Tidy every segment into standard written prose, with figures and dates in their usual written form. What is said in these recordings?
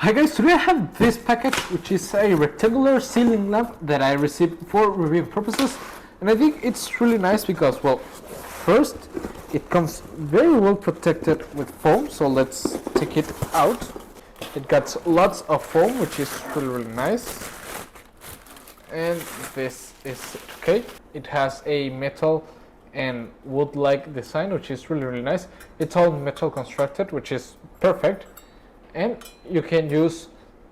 Hi guys, today I have this package, which is a rectangular ceiling lamp that I received for review purposes, and I think it's really nice because, well, first it comes very well protected with foam, so let's take it out. It got lots of foam, which is really nice, and this is okay. It has a metal and wood-like design, which is really nice. It's all metal constructed, which is perfect. And you can use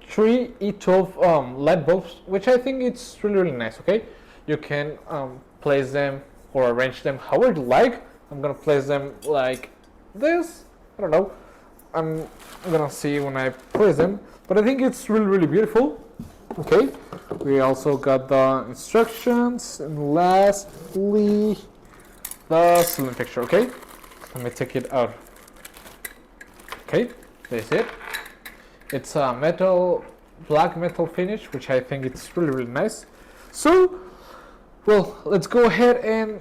3 E12 light bulbs, which I think it's really nice. Okay, you can place them or arrange them however you like. I'm gonna place them like this. I don't know. I'm gonna see when I place them, but I think it's really beautiful. Okay, we also got the instructions, and lastly the ceiling fixture. Okay, let me take it out. Okay, that's it. It's a black metal finish, which I think it's really nice. So, well, let's go ahead and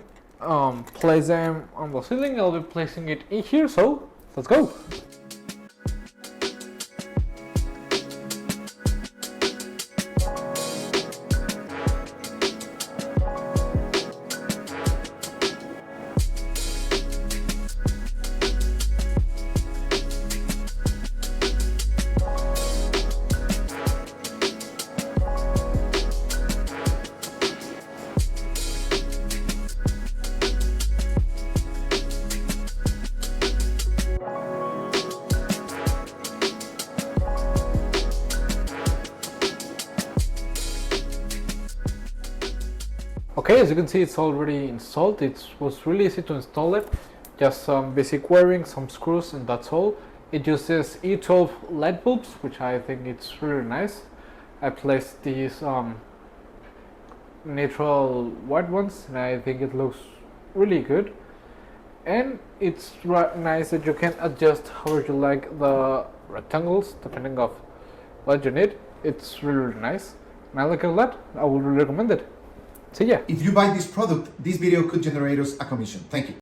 place them on the ceiling. I'll be placing it in here, so let's go. Okay, as you can see, it's already installed. It was really easy to install it. Just some basic wiring, some screws, and that's all. It uses E12 light bulbs, which I think it's really nice. I placed these natural white ones, and I think it looks really good. And it's nice that you can adjust how you like the rectangles depending of what you need. It's really nice, and I like it a lot. I would really recommend it. See ya. If you buy this product, this video could generate us a commission. Thank you.